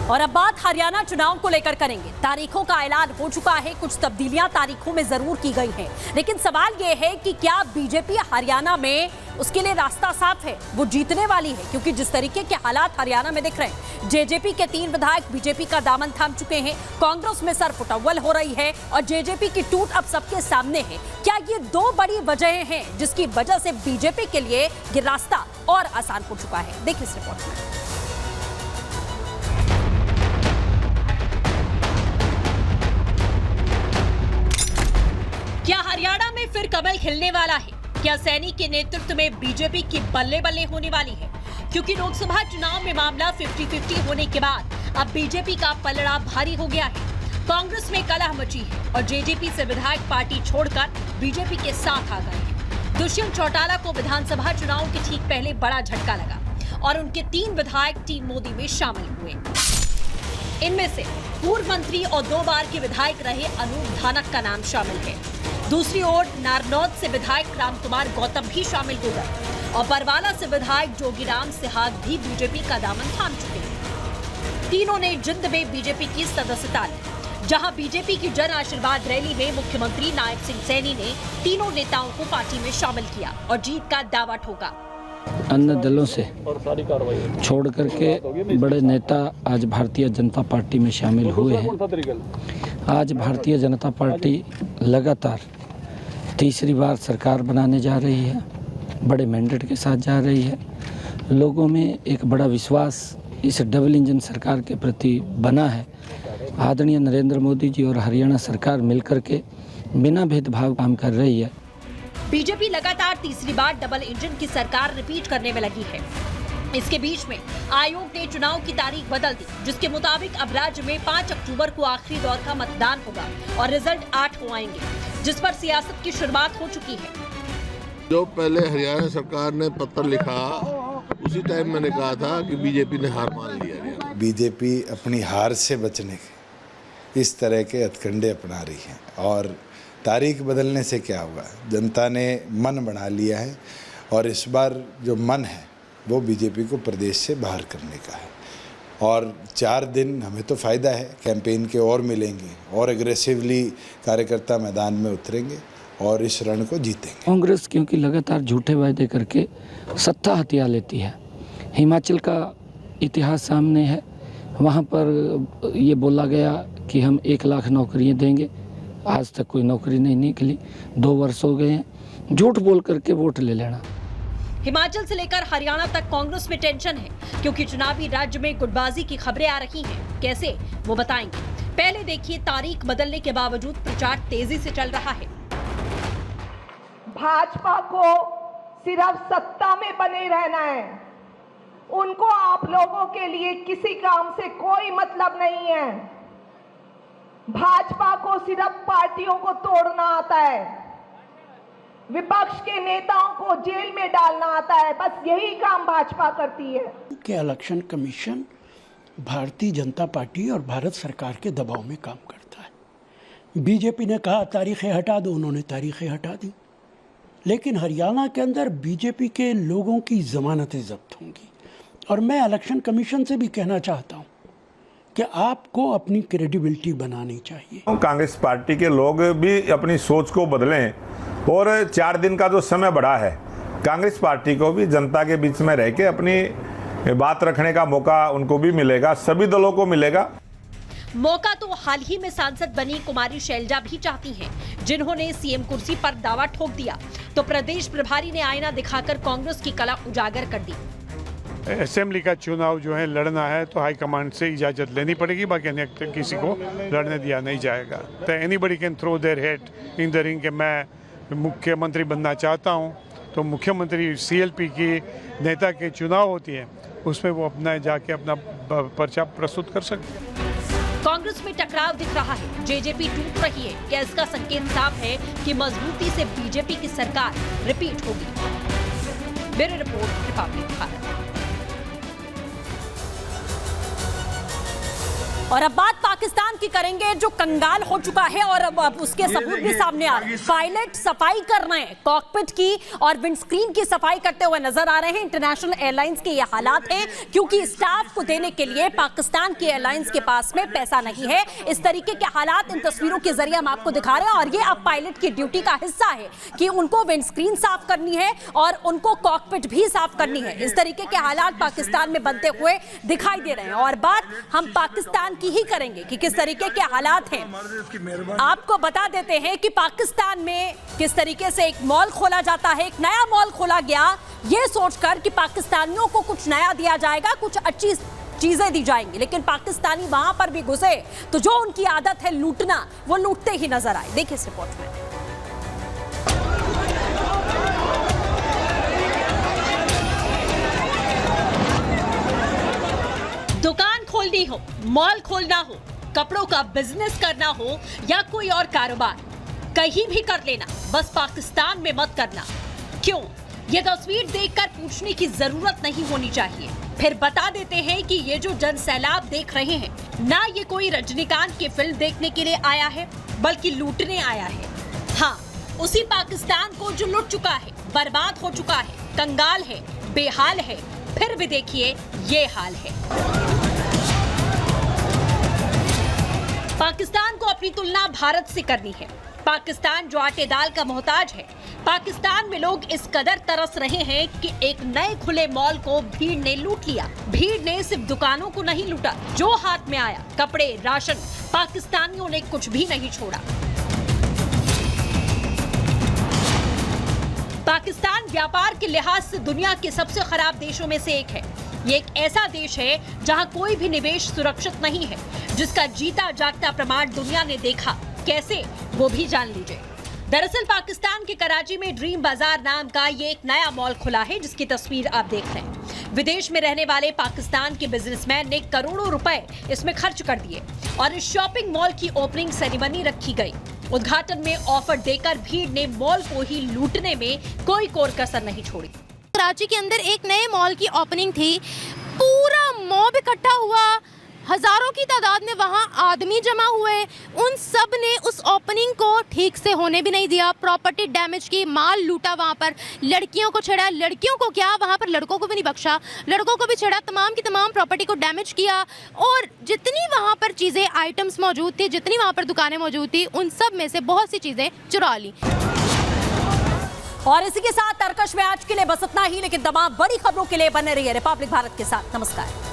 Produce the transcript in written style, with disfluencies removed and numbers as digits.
और अब बात हरियाणा चुनाव को लेकर करेंगे। तारीखों का ऐलान हो चुका है, कुछ तब्दीलियां तारीखों में जरूर की गई हैं, लेकिन सवाल यह है कि क्या बीजेपी हरियाणा में उसके लिए रास्ता साफ है, वो जीतने वाली है? क्योंकि जिस तरीके के हालात हरियाणा में दिख रहे हैं, जेजेपी के 3 विधायक बीजेपी का दामन थाम चुके हैं, कांग्रेस में सरपुटअव्वल हो रही है और जेजेपी की टूट अब सबके सामने है। क्या ये 2 बड़ी वजहें हैं जिसकी वजह से बीजेपी के लिए ये रास्ता और आसान हो चुका है? देखिए इस रिपोर्ट में। क्या हरियाणा में फिर कमल खिलने वाला है? क्या सैनी के नेतृत्व में बीजेपी की बल्ले बल्ले होने वाली है? क्योंकि लोकसभा चुनाव में मामला 50-50 होने के बाद अब बीजेपी का पलड़ा भारी हो गया है। कांग्रेस में कलह मची है और जेजेपी से विधायक पार्टी छोड़कर बीजेपी के साथ आ गए हैं। दुष्यंत चौटाला को विधानसभा चुनाव के ठीक पहले बड़ा झटका लगा और उनके 3 विधायक टीम मोदी में शामिल हुए। इनमें से पूर्व मंत्री और 2 बार के विधायक रहे अनूप धानक का नाम शामिल है। दूसरी ओर नारनौद से विधायक रामकुमार गौतम भी शामिल हो गए और बरवाला से विधायक जोगीराम सिहाग भी बीजेपी का दामन थाम चुके हैं। तीनों ने जिंद में बीजेपी की सदस्यता ली, जहां बीजेपी की जन आशीर्वाद रैली में मुख्यमंत्री नायब सिंह सैनी ने तीनों नेताओं को पार्टी में शामिल किया और जीत का दावा ठोका। अन्य दलों से छोड़ करके बड़े नेता आज भारतीय जनता पार्टी में शामिल हुए हैं। आज भारतीय जनता पार्टी लगातार तीसरी बार सरकार बनाने जा रही है, बड़े मैंडेट के साथ जा रही है। लोगों में एक बड़ा विश्वास इस डबल इंजन सरकार के प्रति बना है। आदरणीय नरेंद्र मोदी जी और हरियाणा सरकार मिलकर के बिना भेदभाव काम कर रही है। बीजेपी लगातार तीसरी बार डबल इंजन की सरकार रिपीट करने में लगी है। इसके बीच में आयोग ने चुनाव की तारीख बदल दी, जिसके मुताबिक अब राज्य में 5 अक्टूबर को आखिरी दौर का मतदान होगा और रिजल्ट 8 को आएंगे, जिस पर सियासत की शुरुआत हो चुकी है। जो पहले हरियाणा सरकार ने पत्र लिखा, उसी टाइम मैंने कहा था कि बीजेपी ने हार मान लिया। बीजेपी अपनी हार से बचने के इस तरह के हथकंडे अपना रही है और तारीख बदलने से क्या होगा? जनता ने मन बना लिया है और इस बार जो मन है वो बीजेपी को प्रदेश से बाहर करने का है। और 4 दिन हमें तो फ़ायदा है, कैंपेन के और मिलेंगे और एग्रेसिवली कार्यकर्ता मैदान में उतरेंगे और इस रण को जीतेंगे। कांग्रेस क्योंकि लगातार झूठे वायदे करके सत्ता हथिया लेती है। हिमाचल का इतिहास सामने है, वहाँ पर ये बोला गया कि हम 1 लाख नौकरियाँ देंगे, आज तक कोई नौकरी नहीं निकली। 2 वर्ष हो गए हैं झूठ बोल करके वोट ले लेना। हिमाचल से लेकर हरियाणा तक कांग्रेस में टेंशन है, क्योंकि चुनावी राज्य में गुटबाजी की खबरें आ रही हैं। कैसे, वो बताएंगे। पहले देखिए, तारीख बदलने के बावजूद प्रचार तेजी से चल रहा है। भाजपा को सिर्फ सत्ता में बने रहना है, उनको आप लोगों के लिए किसी काम से कोई मतलब नहीं है। भाजपा को सिर्फ पार्टियों को तोड़ना आता है, विपक्ष के नेताओं को जेल में डालना आता है, बस यही काम भाजपा करती है। कि election commission Bharatiya Janata party और भारत सरकार के दबाव में काम करता है। बीजेपी ने कहा तारीखें हटा दो, उन्होंने तारीखें हटा दी, लेकिन हरियाणा के अंदर बीजेपी के लोगों की जमानतें जब्त होंगी। और मैं इलेक्शन कमीशन से भी कहना चाहता हूँ कि आपको अपनी क्रेडिबिलिटी बनानी चाहिए। कांग्रेस पार्टी के लोग भी अपनी सोच को बदलें और 4 दिन का जो समय बढ़ा है, कांग्रेस पार्टी को भी जनता के बीच में रह के अपनी बात रखने का मौका उनको भी मिलेगा, सभी दलों को मिलेगा। मौका तो हाल ही में सांसद बनी कुमारी शैलजा भी चाहती हैं, जिन्होंने सीएम कुर्सी पर दावा ठोक दिया, तो प्रदेश प्रभारी ने आईना दिखाकर कांग्रेस की कला उजागर कर दी। असेंबली का चुनाव जो है लड़ना है तो हाईकमांड से इजाजत लेनी पड़ेगी, बाकी अन्य किसी को लड़ने दिया नहीं जाएगा। तो anybody can throw their head in the ring कि मैं मुख्यमंत्री बनना चाहता हूं, तो मुख्यमंत्री सीएलपी की नेता के चुनाव होती है, उसमें वो अपना जाके अपना पर्चा प्रस्तुत कर सकते हैं। कांग्रेस में टकराव दिख रहा है, जेजेपी टूट रही है। क्या इसका संकेत साफ है कि मजबूती से बीजेपी की सरकार रिपीट होगी? Bureau report, Republic Bharat. और अब बात पाकिस्तान की करेंगे, जो कंगाल हो चुका है और अब उसके सबूत भी सामने आ रहे हैं। पायलट सफाई कर रहे हैं, कॉकपिट की और विंडस्क्रीन की सफाई करते हुए नजर आ रहे हैं। इंटरनेशनल एयरलाइंस के ये हालात हैं क्योंकि स्टाफ को देने के लिए पाकिस्तान की एयरलाइंस के पास में पैसा नहीं है। इस तरीके के हालात इन तस्वीरों के जरिए हम आपको दिखा रहे हैं और ये अब पायलट की ड्यूटी का हिस्सा है कि उनको विंडस्क्रीन साफ करनी है और उनको कॉकपिट भी साफ करनी है। इस तरीके के हालात पाकिस्तान में बनते हुए दिखाई दे रहे हैं और बात हम पाकिस्तान की ही करेंगे कि किस तरीके के हालात हैं। आपको बता देते हैं कि पाकिस्तान में किस तरीके से एक मॉल खोला जाता है, एक नया मॉल खोला गया ये सोचकर कि पाकिस्तानियों को कुछ नया दिया जाएगा, कुछ अच्छी चीजें दी जाएंगी, लेकिन पाकिस्तानी वहां पर भी घुसे तो जो उनकी आदत है लूटना, वो लूटते ही नजर आए। देखिए इस रिपोर्ट में। दुकान खोलनी हो, मॉल खोलना हो, कपड़ों का बिजनेस करना हो या कोई और कारोबार, कहीं भी कर लेना, बस पाकिस्तान में मत करना। क्यों? ये तस्वीर देखकर पूछने की जरूरत नहीं होनी चाहिए। फिर बता देते हैं कि ये जो जन सैलाब देख रहे हैं ना, ये कोई रजनीकांत की फिल्म देखने के लिए आया है, बल्कि लूटने आया है। हाँ, उसी पाकिस्तान को जो लुट चुका है, बर्बाद हो चुका है, कंगाल है, बेहाल है, फिर भी देखिए ये हाल है। पाकिस्तान को अपनी तुलना भारत से करनी है। पाकिस्तान जो आटे दाल का मोहताज है, पाकिस्तान में लोग इस कदर तरस रहे हैं कि एक नए खुले मॉल को भीड़ ने लूट लिया। भीड़ ने सिर्फ दुकानों को नहीं लूटा, जो हाथ में आया, कपड़े, राशन, पाकिस्तानियों ने कुछ भी नहीं छोड़ा। पाकिस्तान व्यापार के लिहाज से दुनिया के सबसे खराब देशों में से एक है। ये एक ऐसा देश है जहां कोई भी निवेश सुरक्षित नहीं है, जिसका जीता जागता प्रमाण दुनिया ने देखा। कैसे, वो भी जान लीजिए। दरअसल पाकिस्तान के कराची में ड्रीम बाजार नाम का ये एक नया मॉल खुला है, जिसकी तस्वीर आप देख रहे हैं। विदेश में रहने वाले पाकिस्तान के बिजनेसमैन ने करोड़ों रुपए इसमें खर्च कर दिए और इस शॉपिंग मॉल की ओपनिंग सेरेमनी रखी गई। उद्घाटन में ऑफर देकर भीड़ ने मॉल को ही लूटने में कोई कोर कसर नहीं छोड़ी। कराची के अंदर एक नए मॉल की ओपनिंग थी, पूरा मॉब इकट्ठा हुआ, हजारों की तादाद में वहां आदमी जमा हुए। उन सब ने उस ओपनिंग को ठीक से होने भी नहीं दिया, प्रॉपर्टी डैमेज की, माल लूटा, वहां पर लड़कियों को छेड़ा, लड़कियों को क्या, वहां पर लड़कों को भी नहीं बख्शा, लड़कों को भी छेड़ा, तमाम की तमाम प्रॉपर्टी को डैमेज किया। और जितनी वहां पर चीजें, आइटम्स मौजूद थी, जितनी वहां पर दुकानें मौजूद थी, उन सब में से बहुत सी चीजें चुरा ली। और इसी के साथ तरकश में आज के लिए बस इतना ही, लेकिन तमाम बड़ी खबरों के लिए बने रहिए रिपब्लिक भारत के साथ। नमस्कार।